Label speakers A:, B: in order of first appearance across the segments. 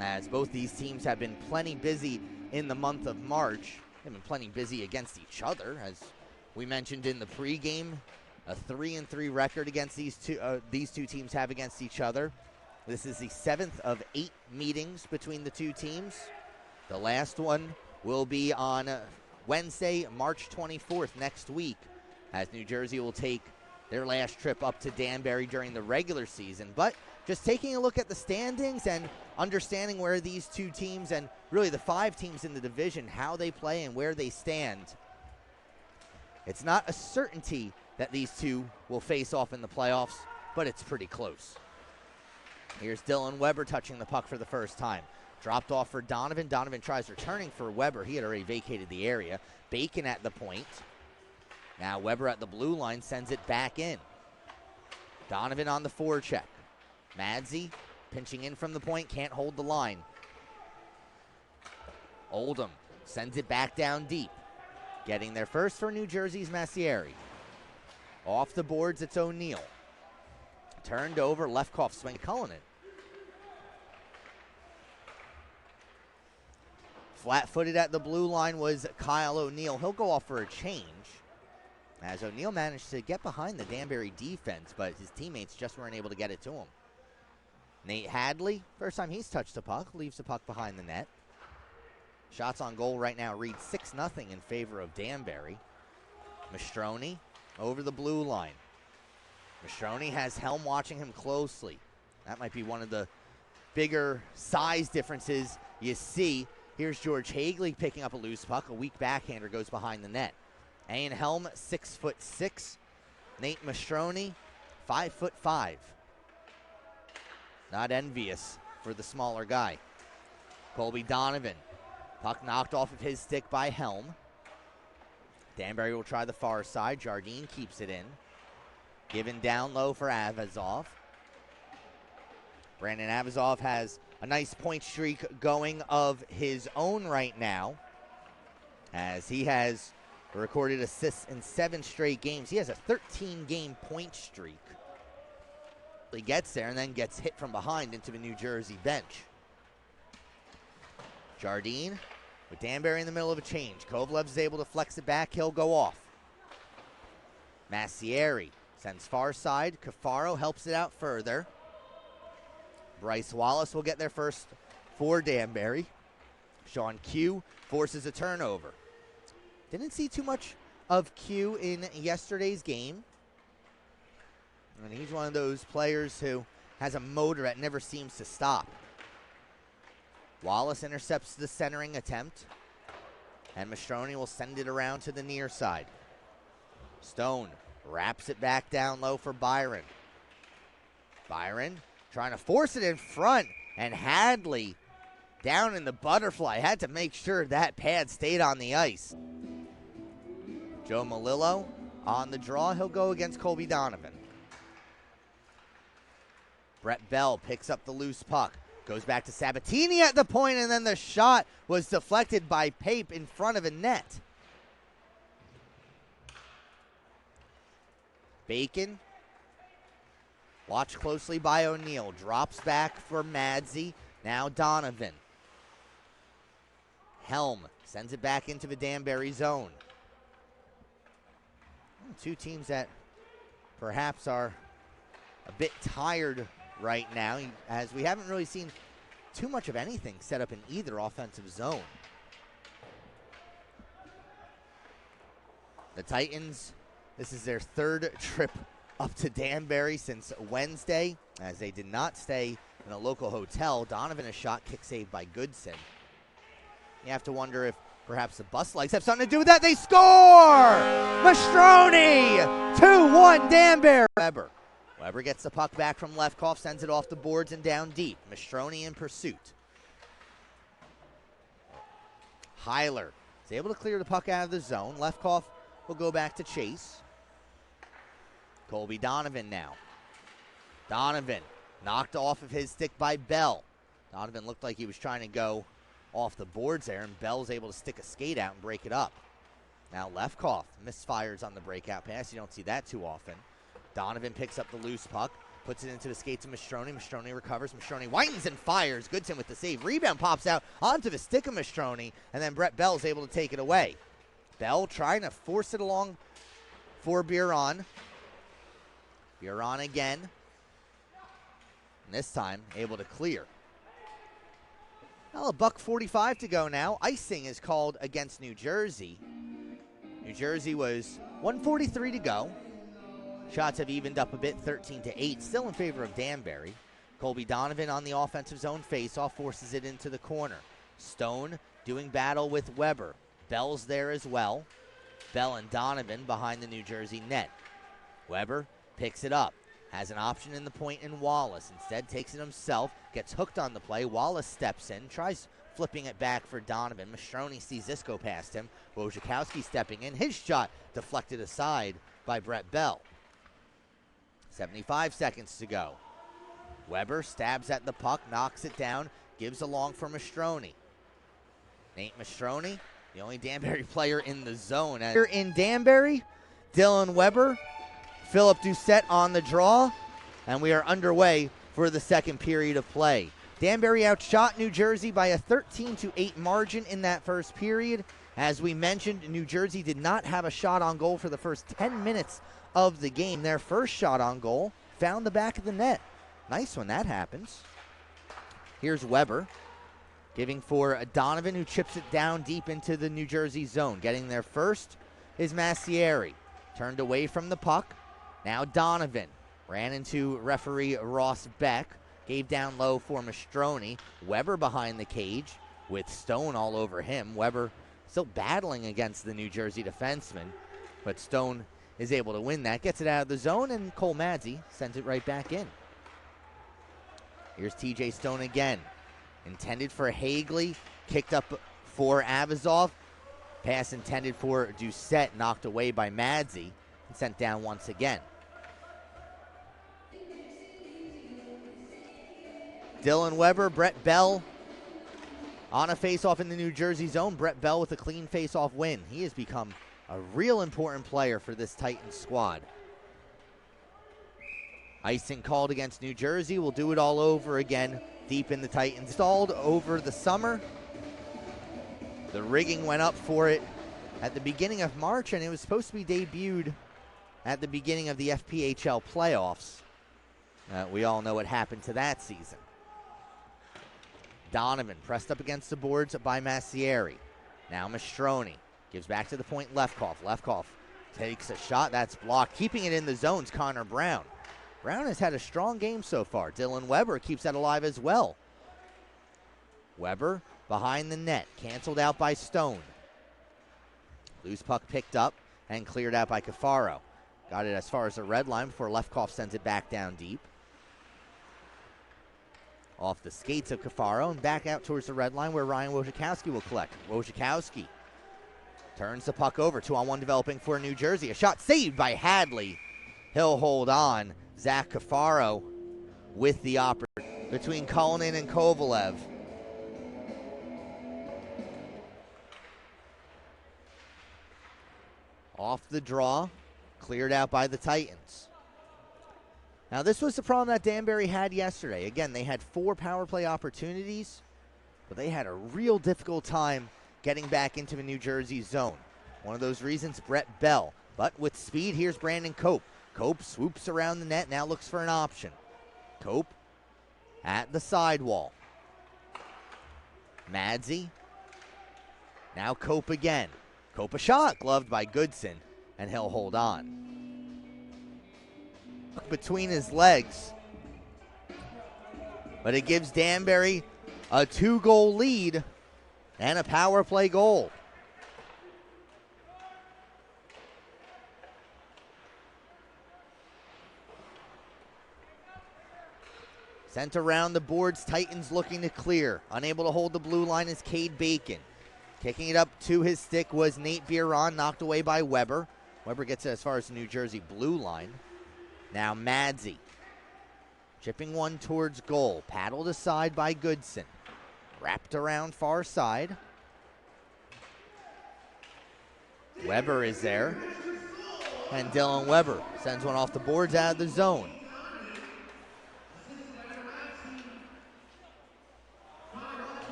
A: as both these teams have been plenty busy in the month of March. They've been plenty busy against each other, as we mentioned in the pregame. A 3-3 record against these two teams have against each other. This is the 7th of 8 meetings between the two teams. The last one will be on Wednesday, March 24th, next week, as New Jersey will take their last trip up to Danbury during the regular season. But just taking a look at the standings and understanding where these two teams and really the 5 teams in the division, how they play and where they stand, it's not a certainty that these two will face off in the playoffs, but it's pretty close. Here's Dylan Weber touching the puck for the first time. Dropped off for Donovan. Donovan tries returning for Weber. He had already vacated the area. Bacon at the point. Now Weber at the blue line sends it back in. Donovan on the forecheck. Madsey pinching in from the point, can't hold the line. Oldham sends it back down deep. Getting there first for New Jersey's Massieri. Off the boards, it's O'Neill. Turned over, Lefkoff swing, Cullinan. Flat-footed at the blue line was Kyle O'Neill. He'll go off for a change, as O'Neill managed to get behind the Danbury defense, but his teammates just weren't able to get it to him. Nate Hadley, first time he's touched the puck, leaves the puck behind the net. Shots on goal right now read 6-0 in favor of Danbury. Mastroni over the blue line. Mastroni has Helm watching him closely. That might be one of the bigger size differences you see. Here's George Hagley picking up a loose puck. A weak backhander goes behind the net. Ian Helm, 6'6". Nate Mastroni, 5'5". Not envious for the smaller guy. Kolby Donovan. Puck knocked off of his stick by Helm. Danbury will try the far side. Jardine keeps it in. Given down low for Avazov. Brandon Avazov has a nice point streak going of his own right now, as he has recorded assists in 7 straight games. He has a 13-game point streak. He gets there and then gets hit from behind into the New Jersey bench. Jardine with Danbury in the middle of a change. Kovalev is able to flex it back. He'll go off. Massieri sends far side. Cafaro helps it out further. Bryce Wallace will get there first for Danbury. Sean Q forces a turnover. Didn't see too much of Q in yesterday's game. And he's one of those players who has a motor that never seems to stop. Wallace intercepts the centering attempt, and Mastroni will send it around to the near side. Stone wraps it back down low for Byron. Byron trying to force it in front, and Hadley down in the butterfly. Had to make sure that pad stayed on the ice. Joe Malillo on the draw. He'll go against Kolby Donovan. Brett Bell picks up the loose puck. Goes back to Sabatini at the point, and then the shot was deflected by Pape in front of a net. Bacon, watched closely by O'Neill, drops back for Madsey. Now Donovan. Helm sends it back into the Danbury zone. Two teams that perhaps are a bit tired right now, as we haven't really seen too much of anything set up in either offensive zone. The Titans, this is their 3rd trip up to Danbury since Wednesday, as they did not stay in a local hotel. Donovan, a shot, kick saved by Goodson. You have to wonder if perhaps the bus lights have something to do with that. They score! Mastroni! 2-1 Danbury. Weber gets the puck back from Lefkoff, sends it off the boards and down deep. Mastroni in pursuit. Heiler is able to clear the puck out of the zone. Lefkoff will go back to chase. Kolby Donovan now. Donovan knocked off of his stick by Bell. Donovan looked like he was trying to go off the boards there, and Bell's able to stick a skate out and break it up. Now Lefkoff misfires on the breakout pass. You don't see that too often. Donovan picks up the loose puck, Puts it into the skates of Mastroni. Mastroni recovers. Mastroni winds and fires. Goodson with the save. Rebound pops out onto the stick of Mastroni, and then Brett Bell's able to take it away. Bell trying to force it along for Biron. Biron again. And this time able to clear. Well, $1:45 to go now. Icing is called against New Jersey. New Jersey was 1:43 to go. Shots have evened up a bit, 13-8, still in favor of Danbury. Kolby Donovan on the offensive zone faceoff, forces it into the corner. Stone doing battle with Weber. Bell's there as well. Bell and Donovan behind the New Jersey net. Weber picks it up, has an option in the point in Wallace. Instead takes it himself, gets hooked on the play. Wallace steps in, tries flipping it back for Donovan. Mastroni sees this go past him. Wojciechowski stepping in. His shot deflected aside by Brett Bell. 75 seconds to go. Weber stabs at the puck, knocks it down, gives along for Mastroni. Nate Mastroni, the only Danbury player in the zone. Here in Danbury, Dylan Weber, Philip Doucette on the draw, and we are underway for the second period of play. Danbury outshot New Jersey by a 13-8 margin in that first period. As we mentioned, New Jersey did not have a shot on goal for the first 10 minutes of the game. Their first shot on goal found the back of the net. Nice when that happens. Here's Weber giving for Donovan, who chips it down deep into the New Jersey zone. Getting there first is Massieri. Turned away from the puck. Now Donovan ran into referee Ross Beck. Gave down low for Mastroni. Weber behind the cage with Stone all over him. Weber still battling against the New Jersey defenseman, but Stone is able to win that. Gets it out of the zone, and Cole Madzi sends it right back in. Here's TJ Stone again. Intended for Hagley. Kicked up for Avazov. Pass intended for Doucette. Knocked away by Madzi and sent down once again. Dylan Weber, Brett Bell on a faceoff in the New Jersey zone. Brett Bell with a clean faceoff win. He has become a real important player for this Titans squad. Icing called against New Jersey. We'll do it all over again deep in the Titans. Installed over the summer. The rigging went up for it at the beginning of March, and it was supposed to be debuted at the beginning of the FPHL playoffs. We all know what happened to that season. Donovan pressed up against the boards by Massieri. Now Mastroni gives back to the point Lefkoff. Lefkoff takes a shot. That's blocked. Keeping it in the zone's Connor Brown. Brown has had a strong game so far. Dylan Weber keeps that alive as well. Weber behind the net. Canceled out by Stone. Loose puck picked up and cleared out by Cafaro. Got it as far as the red line before Lefkoff sends it back down deep. Off the skates of Cafaro and back out towards the red line where Ryan Wojciechowski will collect. Wojciechowski turns the puck over. 2-on-1 developing for New Jersey. A shot saved by Hadley. He'll hold on. Zach Cafaro with the opportunity between Cullinan and Kovalev. Off the draw. Cleared out by the Titans. Now, this was the problem that Danbury had yesterday. Again, they had 4 power play opportunities, but they had a real difficult time getting back into the New Jersey zone. One of those reasons, Brett Bell. But with speed, here's Brandon Cope. Cope swoops around the net, now looks for an option. Cope at the sidewall. Madzi. Now Cope again. Cope a shot, gloved by Goodson, and he'll hold on. Between his legs, but it gives Danbury a 2-goal lead and a power play goal. Sent around the boards, Titans looking to clear. Unable to hold the blue line is Cade Bacon. Kicking it up to his stick was Nate Biron, knocked away by Weber. Weber gets it as far as the New Jersey blue line. Now Madzi, chipping one towards goal, paddled aside by Goodson. Wrapped around far side. Weber is there. And Dylan Weber sends one off the boards out of the zone.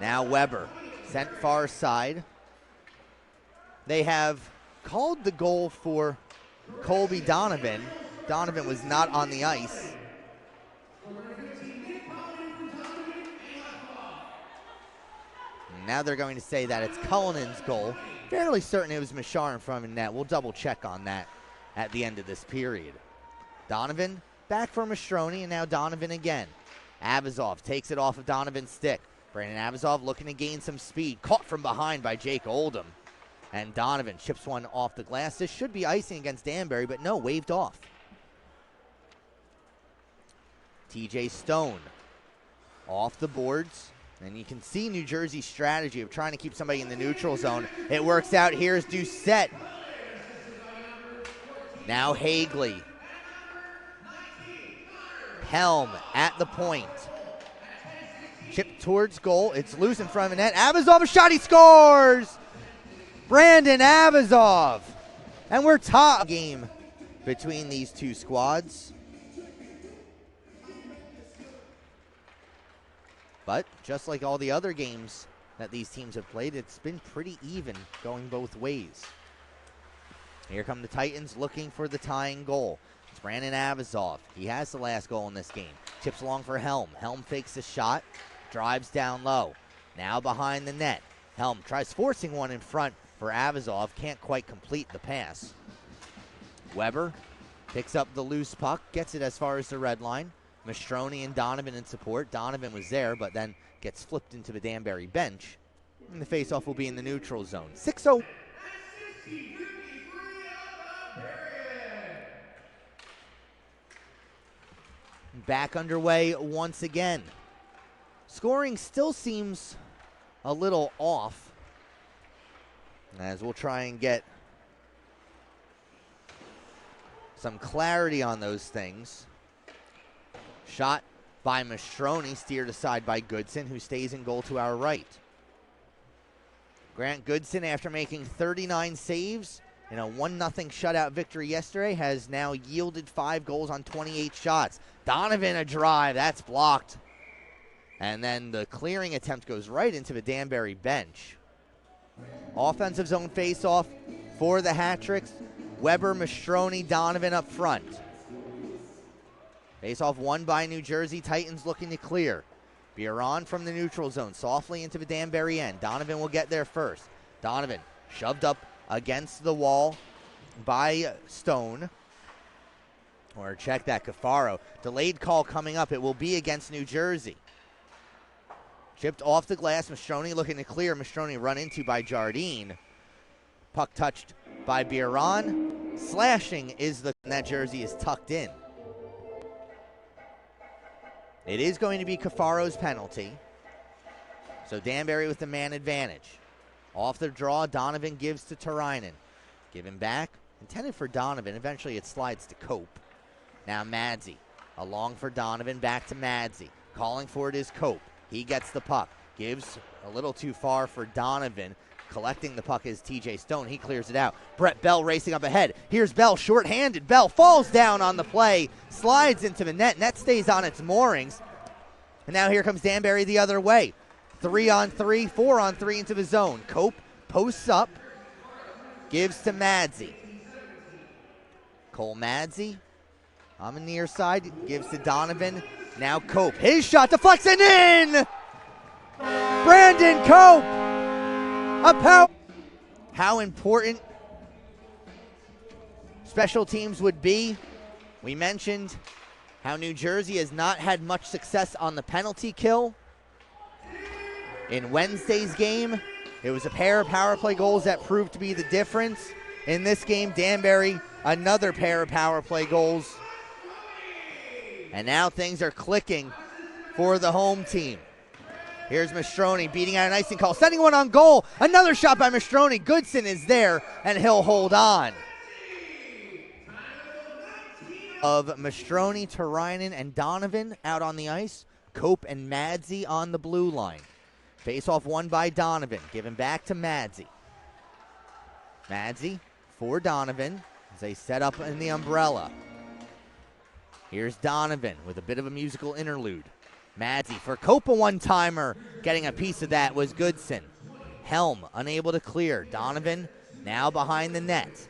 A: Now Weber, sent far side. They have called the goal for Kolby Donovan. Donovan was not on the ice. Now they're going to say that it's Cullinan's goal. Fairly certain it was Machar in front of the net. We'll double check on that at the end of this period. Donovan back for Mastroni, and now Donovan again. Avazov takes it off of Donovan's stick. Brandon Avazov looking to gain some speed. Caught from behind by Jake Oldham. And Donovan chips one off the glass. This should be icing against Danbury, but no, waved off. TJ Stone off the boards. And you can see New Jersey's strategy of trying to keep somebody in the neutral zone. It works out. Here's Doucette. Now Hagley. Helm at the point. Chip towards goal. It's loose in front of the net. Avazov, a shot. He scores! Brandon Avazov. And we're top game between these two squads. But just like all the other games that these teams have played, it's been pretty even going both ways. Here come the Titans looking for the tying goal. It's Brandon Avazov. He has the last goal in this game. Chips along for Helm. Helm fakes the shot, drives down low. Now behind the net. Helm tries forcing one in front for Avazov. Can't quite complete the pass. Weber picks up the loose puck, gets it as far as the red line. Mastroni and Donovan in support. Donovan was there, but then gets flipped into the Danbury bench. And the faceoff will be in the neutral zone. 6-0. Back underway once again. Scoring still seems a little off, as we'll try and get some clarity on those things. Shot by Mastroni, steered aside by Goodson, who stays in goal to our right. Grant Goodson, after making 39 saves in a 1-0 shutout victory yesterday, has now yielded 5 goals on 28 shots. Donovan, a drive, that's blocked. And then the clearing attempt goes right into the Danbury bench. Offensive zone face-off for the hat-tricks. Weber, Mastroni, Donovan up front. Face-off won by New Jersey. Titans looking to clear. Biron from the neutral zone, softly into the Danbury end. Donovan will get there first. Donovan shoved up against the wall by Stone. Or check that, Cafaro. Delayed call coming up. It will be against New Jersey. Chipped off the glass. Mastroni looking to clear. Mastroni run into by Jardine. Puck touched by Biron. Slashing is that jersey is tucked in. It is going to be Cafaro's penalty. So Danbury with the man advantage. Off the draw, Donovan gives to Turainen. Given back, intended for Donovan. Eventually it slides to Cope. Now Madzi, along for Donovan, back to Madzi. Calling for it is Cope. He gets the puck. Gives a little too far for Donovan. Collecting the puck is TJ Stone. He clears it out. Brett Bell racing up ahead. Here's Bell, short-handed. Bell falls down on the play. Slides into the net. Net stays on its moorings. And now here comes Danbury the other way. 3-on-3, 4-on-3 into the zone. Cope posts up. Gives to Madzi. Cole Madzi on the near side. Gives to Donovan. Now Cope. His shot deflects and in! Brandon Cope! How important special teams would be. We mentioned how New Jersey has not had much success on the penalty kill. In Wednesday's game, it was a pair of power play goals that proved to be the difference. In this game, Danbury, another pair of power play goals. And now things are clicking for the home team. Here's Mastroni beating out an icing call, sending one on goal. Another shot by Mastroni. Goodson is there, and he'll hold on. Of Mastroni, Turainen, and Donovan out on the ice. Cope and Madzi on the blue line. Face-off won by Donovan. Given back to Madzi. Madzi for Donovan as they set up in the umbrella. Here's Donovan with a bit of a musical interlude. Madzi for Copa one-timer. Getting a piece of that was Goodson. Helm unable to clear. Donovan now behind the net.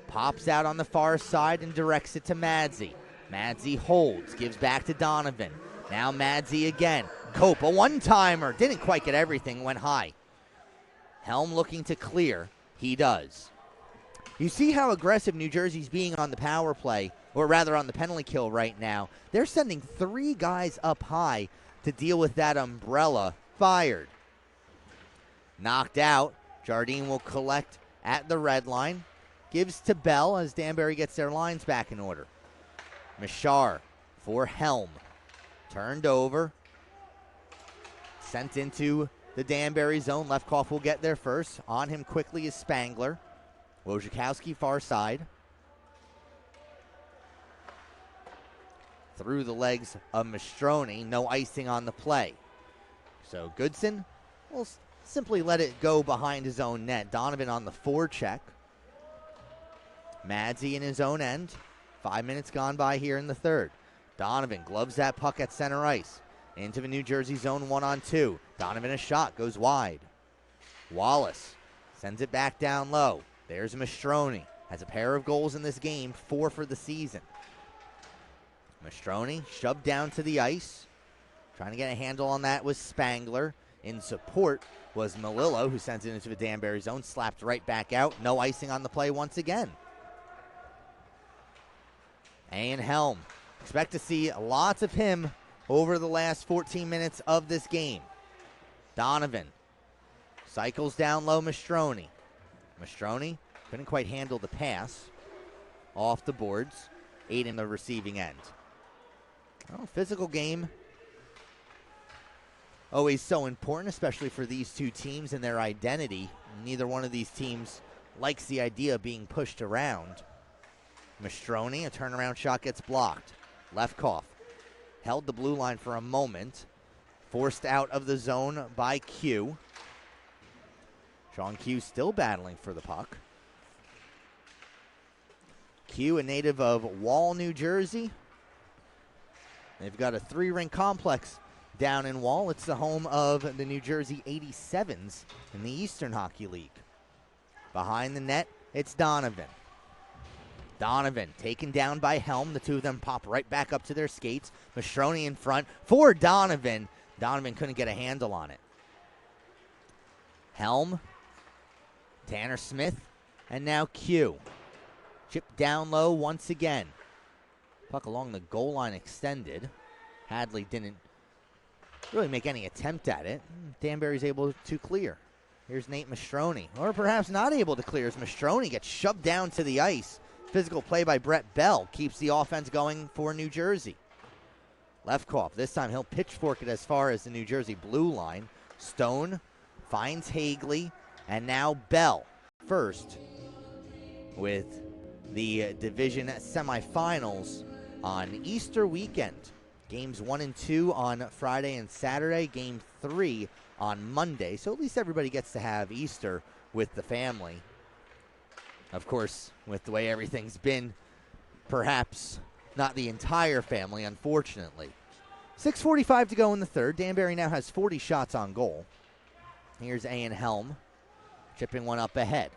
A: Pops out on the far side and directs it to Madzi. Madzi holds, gives back to Donovan. Now Madzi again. Copa one-timer. Didn't quite get everything, went high. Helm looking to clear. He does. You see how aggressive New Jersey's being on the power play, or rather on the penalty kill right now. They're sending 3 guys up high to deal with that umbrella. Fired. Knocked out. Jardine will collect at the red line. Gives to Bell as Danbury gets their lines back in order. Mishar for Helm. Turned over. Sent into the Danbury zone. Lefkoff will get there first. On him quickly is Spangler. Wojciechowski far side. Through the legs of Mastroni. No icing on the play. So Goodson will simply let it go behind his own net. Donovan on the forecheck. Madzi in his own end. 5 minutes gone by here in the third. Donovan gloves that puck at center ice. Into the New Jersey zone 1-on-2. Donovan a shot, goes wide. Wallace sends it back down low. There's Mastroni. Has a pair of goals in this game, 4 for the season. Mastroni shoved down to the ice. Trying to get a handle on that was Spangler. In support was Melillo, who sends it into the Danbury zone. Slapped right back out. No icing on the play once again. And Helm. Expect to see lots of him over the last 14 minutes of this game. Donovan cycles down low Mastroni. Mastroni couldn't quite handle the pass. Off the boards. 8 in the receiving end. Oh, physical game. Always so important, especially for these two teams and their identity. Neither one of these teams likes the idea of being pushed around. Mastroni, a turnaround shot gets blocked. Lefkoff held the blue line for a moment. Forced out of the zone by Q. Sean Q still battling for the puck. Q, a native of Wall, New Jersey. They've got a 3-rink complex down in Wall. It's the home of the New Jersey 87s in the Eastern Hockey League. Behind the net, it's Donovan. Donovan taken down by Helm. The two of them pop right back up to their skates. Mastroni in front for Donovan. Donovan couldn't get a handle on it. Helm, Tanner Smith, and now Q. Chip down low once again. Puck along the goal line extended. Hadley didn't really make any attempt at it. Danbury's able to clear. Here's Nate Mastroni. Or perhaps not able to clear as Mastroni gets shoved down to the ice. Physical play by Brett Bell keeps the offense going for New Jersey. Lefkoff, this time he'll pitchfork it as far as the New Jersey blue line. Stone finds Hagley, and now Bell first with the division semifinals on Easter weekend. Games 1 and 2 on Friday and Saturday. Game 3 on Monday. So at least everybody gets to have Easter with the family. Of course, with the way everything's been, perhaps not the entire family, unfortunately. 6:45 to go in the third. Danbury now has 40 shots on goal. Here's Ian Helm chipping one up ahead.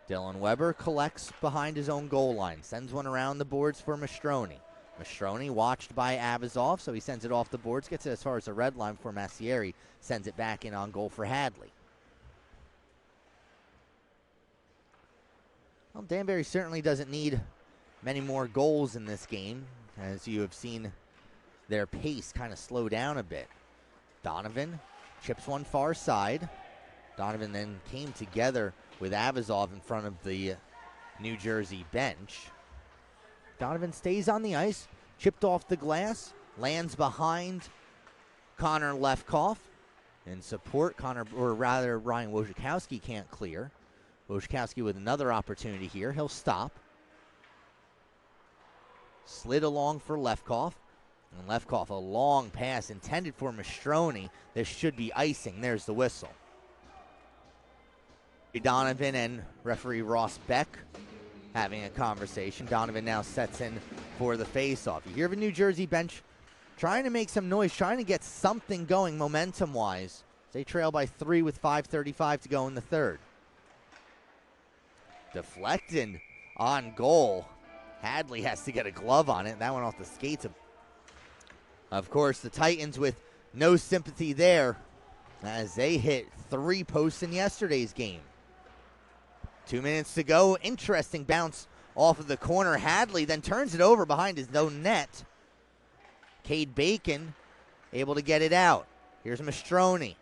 A: Dylan Weber collects behind his own goal line. Sends one around the boards for Mastroni. Mastroni watched by Abazov, so he sends it off the boards. Gets it as far as the red line for Massieri. Sends it back in on goal for Hadley. Well, Danbury certainly doesn't need many more goals in this game, as you have seen their pace kind of slow down a bit. Donovan chips one far side. Donovan then came together with Abazov in front of the New Jersey bench. Donovan stays on the ice, chipped off the glass, lands behind Connor Lefkoff. In support, Ryan Wojciechowski can't clear. Wojciechowski with another opportunity here. He'll stop. Slid along for Lefkoff. And Lefkoff, a long pass intended for Mastroni. This should be icing. There's the whistle. Donovan and referee Ross Beck having a conversation. Donovan now sets in for the faceoff. You hear the New Jersey bench trying to make some noise, trying to get something going momentum-wise. They trail by 3 with 5:35 to go in the third. Deflected on goal. Hadley has to get a glove on it. That went off the skates. Of course, the Titans with no sympathy there as they hit 3 posts in yesterday's game. 2 minutes to go. Interesting bounce off of the corner. Hadley then turns it over behind his own net. Cade Bacon able to get it out. Here's Mastroni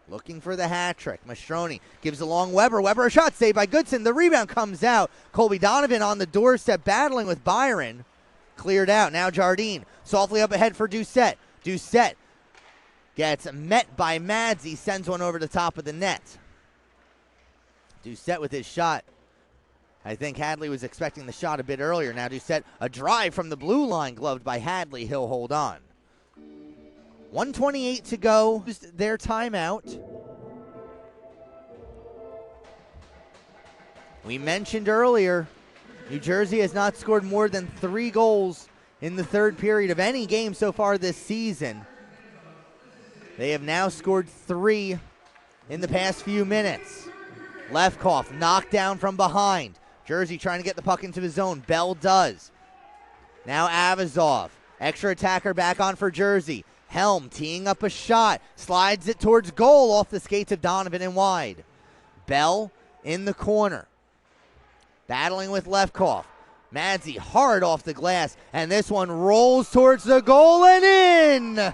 A: looking for the hat trick. Mastroni gives along Weber. Weber a shot saved by Goodson. The rebound comes out. Kolby Donovan on the doorstep battling with Byron. Cleared out. Now Jardine softly up ahead for Doucette. Doucette gets met by Madsey. Sends one over the top of the net. Doucette with his shot. I think Hadley was expecting the shot a bit earlier. Now Doucette, a drive from the blue line, gloved by Hadley. He'll hold on. 1:28 to go. Their timeout. We mentioned earlier, New Jersey has not scored more than 3 goals in the third period of any game so far this season. They have now scored 3 in the past few minutes. Lefkoff knocked down from behind. Jersey trying to get the puck into the zone. Bell does. Now Avazov. Extra attacker back on for Jersey. Helm teeing up a shot. Slides it towards goal off the skates of Donovan and wide. Bell in the corner. Battling with Lefkoff. Madsey hard off the glass. And this one rolls towards the goal and in!